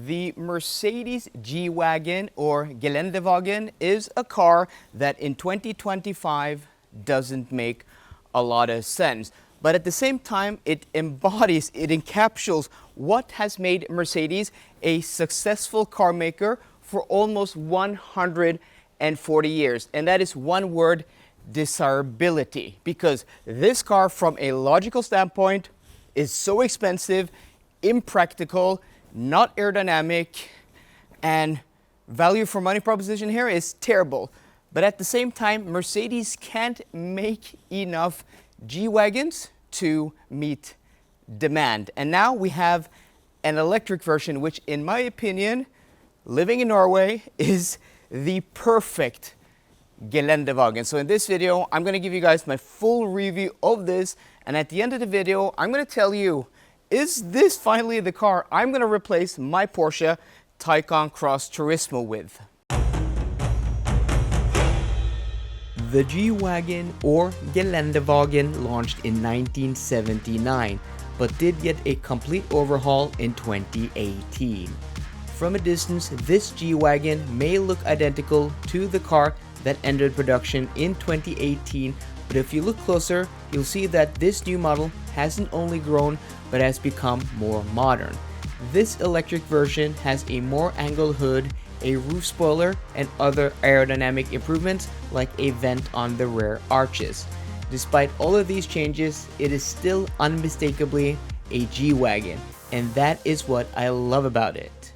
The Mercedes G-Wagon or Geländewagen is a car that in 2025 doesn't make a lot of sense. But at the same time, it embodies, it encapsulates what has made Mercedes a successful car maker for almost 140 years. And that is one word: desirability. Because this car, from a logical standpoint, is so expensive, impractical, not aerodynamic, and value for money proposition here is terrible. But at the same time, Mercedes can't make enough G-Wagons to meet demand. And now we have an electric version, which in my opinion, living in Norway, is the perfect Geländewagen. So in this video, I'm going to give you guys my full review of this. And at the end of the video, I'm going to tell you, is this finally the car I'm going to replace my Porsche Taycan Cross Turismo with? The G-Wagon or Geländewagen launched in 1979, but did get a complete overhaul in 2018. From a distance, this G-Wagon may look identical to the car that entered production in 2018, but if you look closer, you'll see that this new model hasn't only grown, but has become more modern. This electric version has a more angled hood, a roof spoiler, and other aerodynamic improvements like a vent on the rear arches. Despite all of these changes, it is still unmistakably a G-Wagon, and that is what I love about it.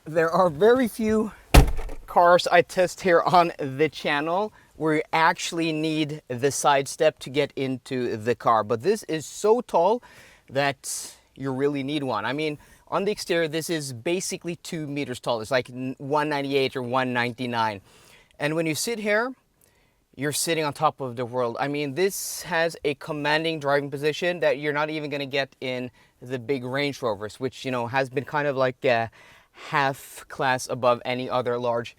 There are very few cars I test here on the channel where you actually need the side step to get into the car, but this is so tall that you really need one. I mean, on the exterior, this is basically 2 meters tall. It's like 198 or 199. And when you sit here, you're sitting on top of the world. I mean, this has a commanding driving position that you're not even going to get in the big Range Rovers, which, you know, has been kind of like a half class above any other large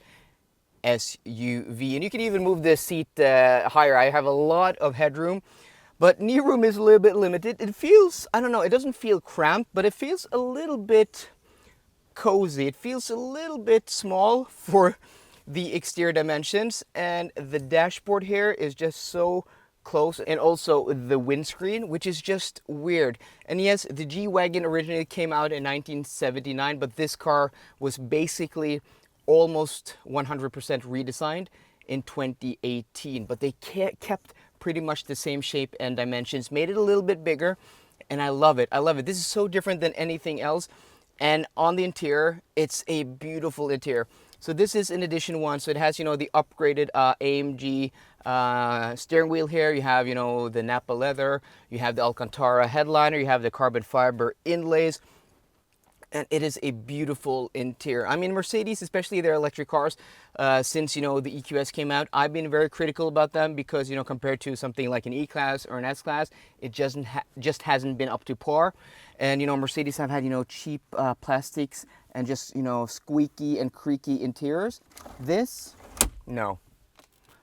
SUV. And you can even move the seat higher. I have a lot of headroom, but knee room is a little bit limited. It feels, I don't know, it doesn't feel cramped, but it feels a little bit cozy. It feels a little bit small for the exterior dimensions, and the dashboard here is just so close, and also the windscreen, which is just weird. And yes, the G-Wagon originally came out in 1979, but this car was basically almost 100% redesigned in 2018. But they kept pretty much the same shape and dimensions, made it a little bit bigger, and I love it. I love it. This is so different than anything else. And on the interior, it's a beautiful interior. So this is an edition one. So it has, you know, the upgraded AMG steering wheel here. You have, you know, the Nappa leather. You have the Alcantara headliner. You have the carbon fiber inlays. And it is a beautiful interior. I mean, Mercedes, especially their electric cars, since, you know, the EQS came out, I've been very critical about them because, you know, compared to something like an E-Class or an S-Class, it just hasn't been up to par. And, you know, Mercedes have had, you know, cheap plastics and just, you know, squeaky and creaky interiors. This, no.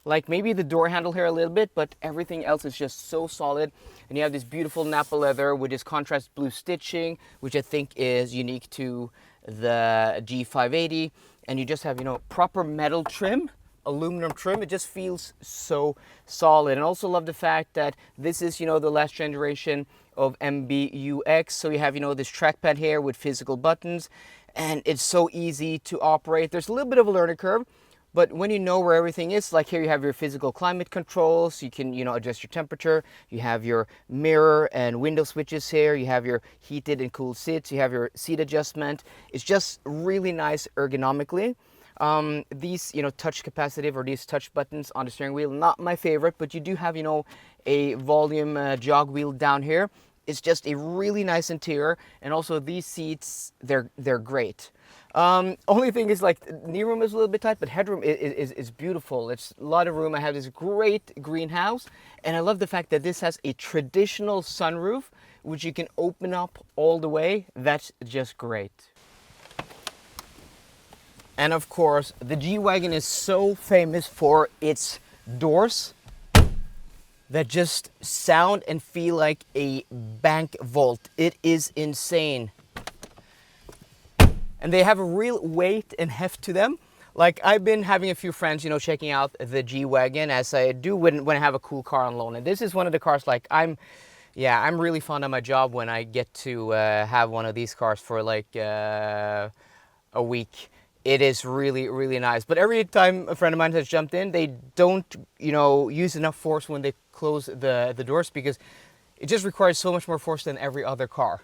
Like maybe the door handle here a little bit, but everything else is just so solid. And you have this beautiful Nappa leather with this contrast blue stitching, which I think is unique to the G580. And you just have, you know, proper metal trim, aluminum trim. It just feels so solid. And I also love the fact that this is, you know, the last generation of MBUX. So you have, you know, this trackpad here with physical buttons, and it's so easy to operate. There's a little bit of a learning curve, but when you know where everything is, like here you have your physical climate control, so you can, you know, adjust your temperature. You have your mirror and window switches here. You have your heated and cooled seats. You have your seat adjustment. It's just really nice ergonomically. These, you know, touch capacitive or these touch buttons on the steering wheel, not my favorite, but you do have, you know, a volume jog wheel down here. It's just a really nice interior, and also these seats, they're great. Only thing is, like, knee room is a little bit tight, but headroom is beautiful. It's a lot of room. I have this great greenhouse, and I love the fact that this has a traditional sunroof, which you can open up all the way. That's just great. And of course, the G-Wagon is so famous for its doors. that just sound and feel like a bank vault. It is insane. And they have a real weight and heft to them. Like, I've been having a few friends, you know, checking out the G-Wagon, as I do when I have a cool car on loan. And this is one of the cars, like, I'm really fond of my job when I get to have one of these cars for like a week. It is really, really nice. But every time a friend of mine has jumped in, they don't, you know, use enough force when they close the doors, because it just requires so much more force than every other car.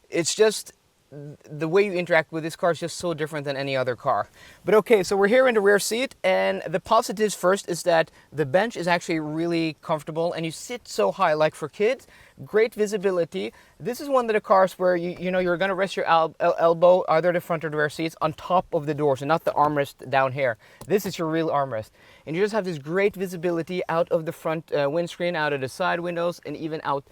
It's just, the way you interact with this car is just so different than any other car. But okay, so we're here in the rear seat, and the positives first is that the bench is actually really comfortable and you sit so high. Like for kids, great visibility. This is one of the cars where you know, you're gonna rest your elbow, either the front or the rear seats, on top of the doors and not the armrest down here. This is your real armrest. And you just have this great visibility out of the front windscreen, out of the side windows, and even out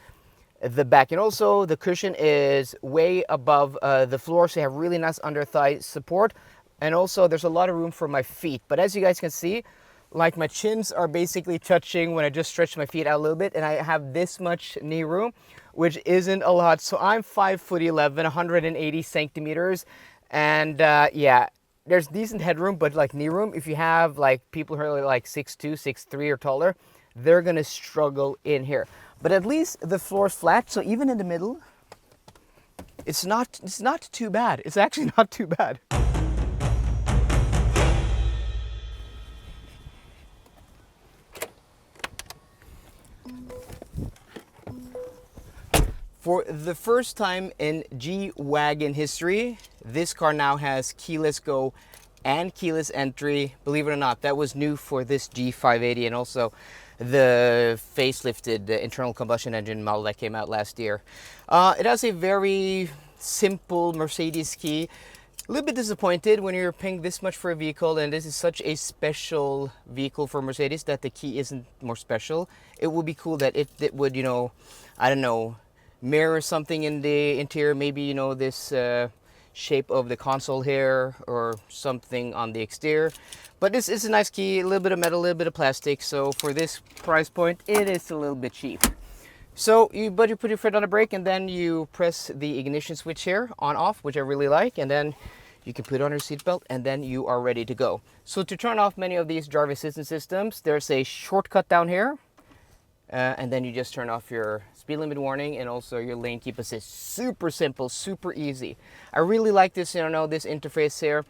the back. And also the cushion is way above the floor, so you have really nice under thigh support. And also there's a lot of room for my feet. But as you guys can see, like, my chins are basically touching when I just stretch my feet out a little bit, and I have this much knee room, which isn't a lot. So I'm 5'11", 180 centimeters, and yeah, there's decent headroom, but like knee room, if you have like people who are like 6'2", 6'3", or taller, they're gonna struggle in here. But at least the floor is flat, so even in the middle, it's not too bad. It's actually not too bad. For the first time in G-Wagon history, this car now has keyless go and keyless entry. Believe it or not, that was new for this G580, and also the facelifted internal combustion engine model that came out last year. It has a very simple Mercedes key. A little bit disappointed when you're paying this much for a vehicle, and this is such a special vehicle for Mercedes, that the key isn't more special. It would be cool that it would, you know, I don't know, mirror something in the interior, maybe, you know, this shape of the console here or something on the exterior. But this is a nice key, a little bit of metal, a little bit of plastic, so for this price point it is a little bit cheap. So you put your foot on the brake, and then you press the ignition switch here, on off, which I really like, and then you can put on your seatbelt, and then you are ready to go. So to turn off many of these driver assistance systems, there's a shortcut down here. And then you just turn off your speed limit warning and also your lane keep assist. Super simple, super easy. I really like this, you know, this interface here.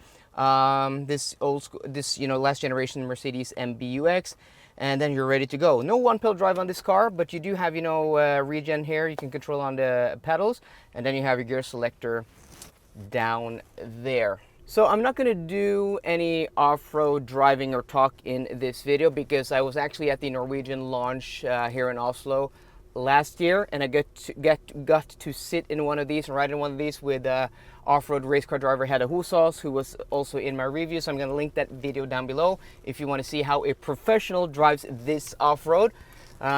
This old school, this, you know, last generation Mercedes MBUX, and then you're ready to go. No one-pedal drive on this car, but you do have, you know, regen here. You can control on the pedals, and then you have your gear selector down there. So I'm not going to do any off-road driving or talk in this video, because I was actually at the Norwegian launch here in Oslo last year, and I got to sit in one of these and ride in one of these with off-road race car driver Hedda Husås, who was also in my review. So I'm going to link that video down below if you want to see how a professional drives this off-road,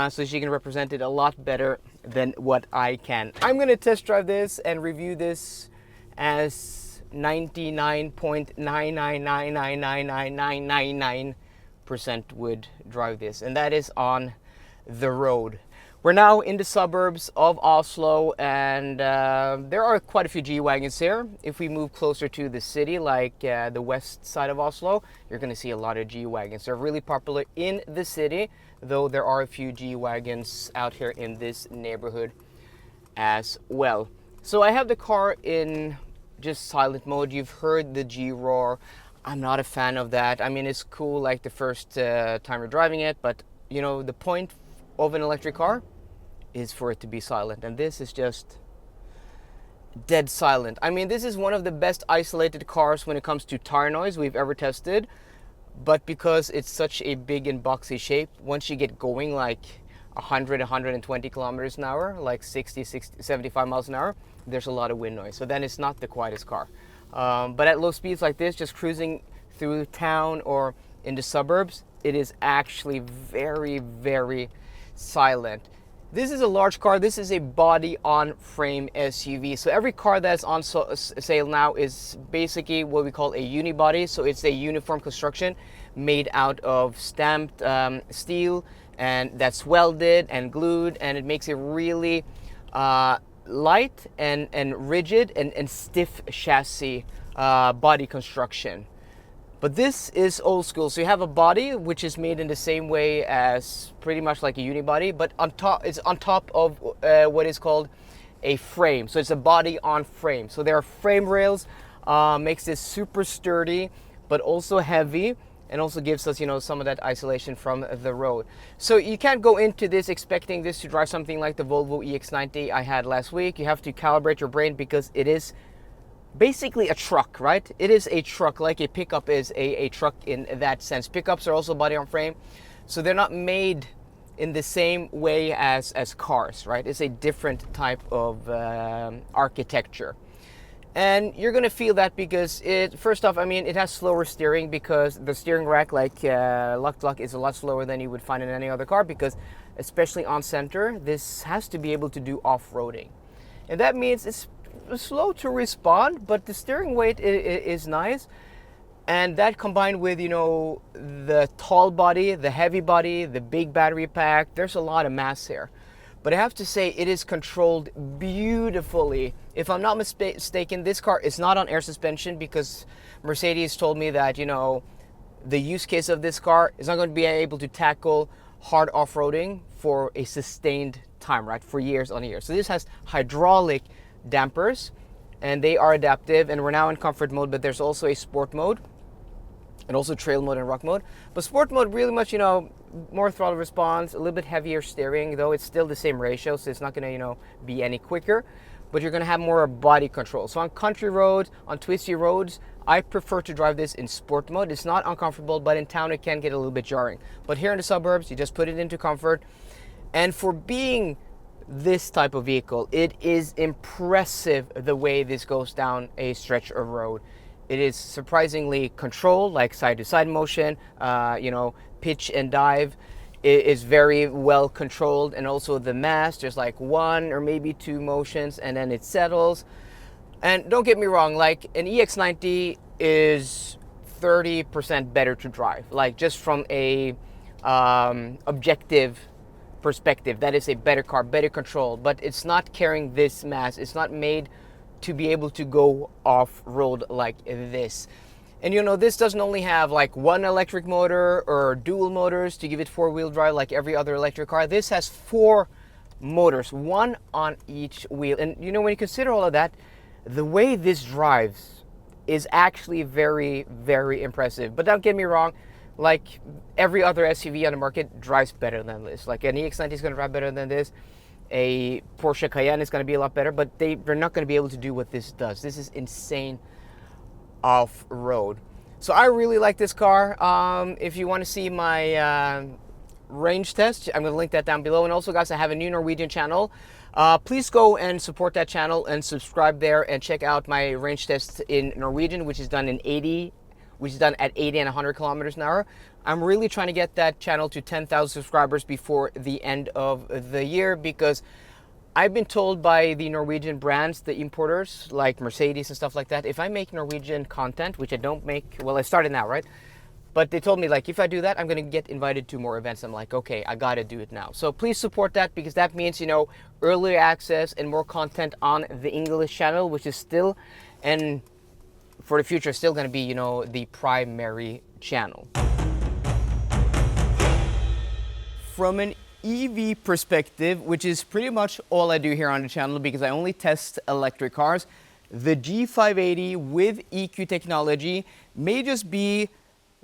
so she can represent it a lot better than what I can. I'm going to test drive this and review this as 99.9999999% would drive this, and that is on the road. We're now in the suburbs of Oslo, and there are quite a few G-Wagons here. If we move closer to the city, like the west side of Oslo, you're going to see a lot of G-Wagons. They're really popular in the city, though there are a few G-Wagons out here in this neighborhood as well. So I have the car in just silent mode. You've heard the G roar. I'm not a fan of that. I mean, it's cool like the first time you're driving it, but you know, the point of an electric car is for it to be silent, and this is just dead silent. I mean, this is one of the best isolated cars when it comes to tire noise we've ever tested, but because it's such a big and boxy shape, once you get going like 100, 120 kilometers an hour, like 60, 75 miles an hour, there's a lot of wind noise. So then it's not the quietest car. But at low speeds like this, just cruising through town or in the suburbs, it is actually very, very silent. This is a large car. This is a body-on-frame SUV. So every car that's on sale now is basically what we call a unibody. So it's a uniform construction made out of stamped steel and that's welded and glued, and it makes it really light and rigid and stiff chassis body construction. But this is old school. So you have a body which is made in the same way as pretty much like a unibody, but on top, it's on top of what is called a frame. So it's a body on frame. So there are frame rails, makes this super sturdy, but also heavy, and also gives us, you know, some of that isolation from the road. So you can't go into this expecting this to drive something like the Volvo EX90 I had last week. You have to calibrate your brain because it is basically a truck, right? It is a truck, like a pickup is a truck in that sense. Pickups are also body on frame, so they're not made in the same way as cars, right? It's a different type of architecture. And you're gonna feel that because first off, I mean, it has slower steering because the steering rack, like Luck is a lot slower than you would find in any other car, because especially on center, this has to be able to do off-roading. And that means it's slow to respond, but the steering weight is nice. And that combined with, you know, the tall body, the heavy body, the big battery pack, there's a lot of mass here. But I have to say, it is controlled beautifully. If I'm not mistaken, this car is not on air suspension because Mercedes told me that, you know, the use case of this car is not going to be able to tackle hard off-roading for a sustained time, right? For years on years. So this has hydraulic dampers, and they are adaptive, and we're now in comfort mode, but there's also a sport mode and also trail mode and rock mode. But sport mode, really much, you know, more throttle response, a little bit heavier steering, though it's still the same ratio, so it's not gonna, you know, be any quicker, but you're gonna have more body control. So on country roads, on twisty roads, I prefer to drive this in sport mode. It's not uncomfortable, but in town it can get a little bit jarring. But here in the suburbs, you just put it into comfort. And for being this type of vehicle, it is impressive the way this goes down a stretch of road. It is surprisingly controlled, like side-to-side motion, you know, pitch and dive. It is very well controlled, and also the mass, there's like one or maybe two motions and then it settles. And don't get me wrong, like an EX90 is 30% better to drive, like just from a objective perspective. That is a better car, better control, but it's not carrying this mass. It's not made to be able to go off-road like this. And you know, this doesn't only have like one electric motor or dual motors to give it four-wheel drive like every other electric car. This has four motors, one on each wheel. And you know, when you consider all of that, the way this drives is actually very, very impressive. But don't get me wrong, like every other SUV on the market drives better than this. Like an EX90 is going to drive better than this. A Porsche Cayenne is going to be a lot better, but they're not going to be able to do what this does. This is insane off-road. So I really like this car. If you want to see my range test, I'm going to link that down below. And also, guys, I have a new Norwegian channel. Please go and support that channel and subscribe there and check out my range test in Norwegian, which is done at 80 and 100 kilometers an hour. I'm really trying to get that channel to 10,000 subscribers before the end of the year, because I've been told by the Norwegian brands, the importers like Mercedes and stuff like that, if I make Norwegian content, which I don't make, well, I started now, right? But they told me, like, if I do that, I'm going to get invited to more events. I'm like, okay, I got to do it now. So please support that, because that means, you know, earlier access and more content on the English channel, which is still, and for the future, still going to be, you know, the primary channel. From an EV perspective, which is pretty much all I do here on the channel because I only test electric cars, the G580 with EQ technology may just be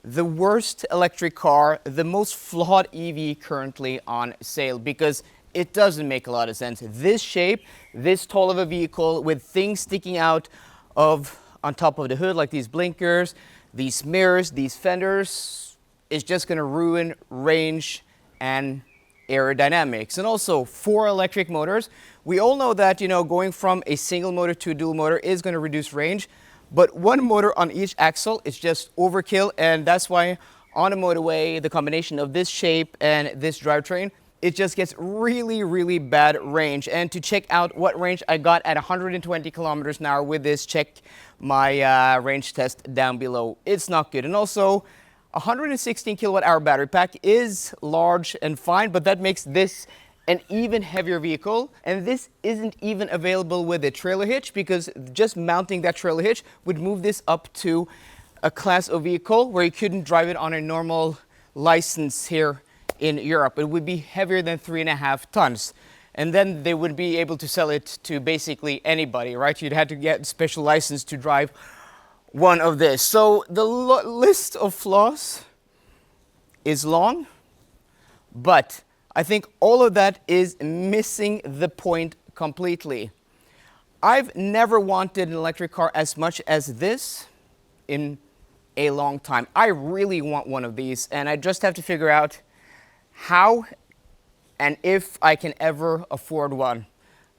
the worst electric car, the most flawed EV currently on sale, because it doesn't make a lot of sense. This shape, this tall of a vehicle with things sticking out of on top of the hood, like these blinkers, these mirrors, these fenders, is just going to ruin range and aerodynamics. And also 4 electric motors. We all know that, you know, going from a single motor to a dual motor is going to reduce range, but 1 motor on each axle is just overkill. And that's why on a motorway, the combination of this shape and this drivetrain, it just gets really, really bad range. And to check out what range I got at 120 kilometers an hour with this, check my range test down below. It's not good. And also, 116 kilowatt hour battery pack is large and fine, but that makes this an even heavier vehicle. And this isn't even available with a trailer hitch, because just mounting that trailer hitch would move this up to a class of vehicle where you couldn't drive it on a normal license here in Europe. It would be heavier than 3.5 tons. And then they would be able to sell it to basically anybody, right? You'd have to get a special license to drive one of this. So the list of flaws is long, but I think all of that is missing the point completely. I've never wanted an electric car as much as this in a long time. I really want one of these, and I just have to figure out how and if I can ever afford one.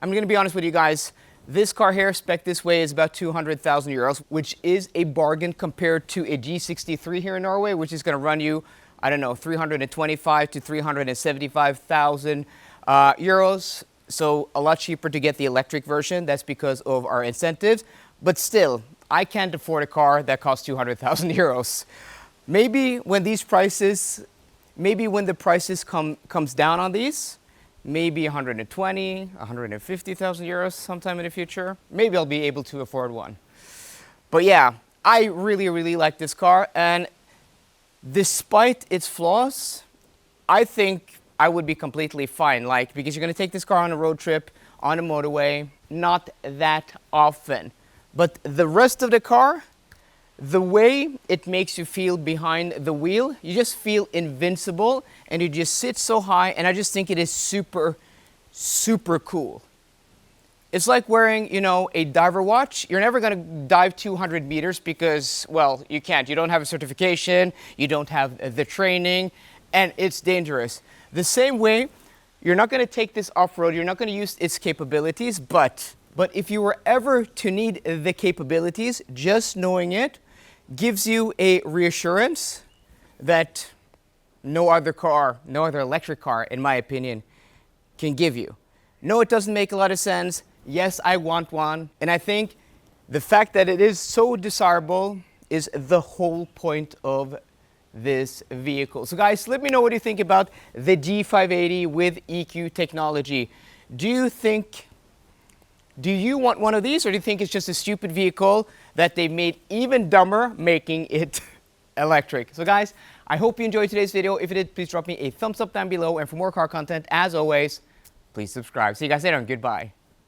I'm going to be honest with you guys. This car here, spec this way, is about 200,000 euros, which is a bargain compared to a G63 here in Norway, which is going to run you, I don't know, 325 to 375,000 euros. So a lot cheaper to get the electric version. That's because of our incentives. But still, I can't afford a car that costs 200,000 euros. Maybe when these prices, maybe when the prices comes down on these, maybe 120, 150,000 euros sometime in the future, maybe I'll be able to afford one. But yeah, I really, really like this car. And despite its flaws, I think I would be completely fine. Like, because you're going to take this car on a road trip, on a motorway, not that often. But the rest of the car, the way it makes you feel behind the wheel, you just feel invincible, and you just sit so high, and I just think it is super, super cool. It's like wearing, you know, a diver watch. You're never going to dive 200 meters because, well, you can't. You don't have a certification, you don't have the training, and it's dangerous. The same way, you're not going to take this off-road, you're not going to use its capabilities, but if you were ever to need the capabilities, just knowing it gives you a reassurance that no other car, no other electric car, in my opinion, can give you. No, it doesn't make a lot of sense. Yes, I want one. And I think the fact that it is so desirable is the whole point of this vehicle. So guys, let me know what you think about the G580 with EQ technology. Do you want one of these, or do you think it's just a stupid vehicle that they made even dumber, making it electric? So guys, I hope you enjoyed today's video. If you did, please drop me a thumbs up down below. And for more car content, as always, please subscribe. See you guys later, and goodbye.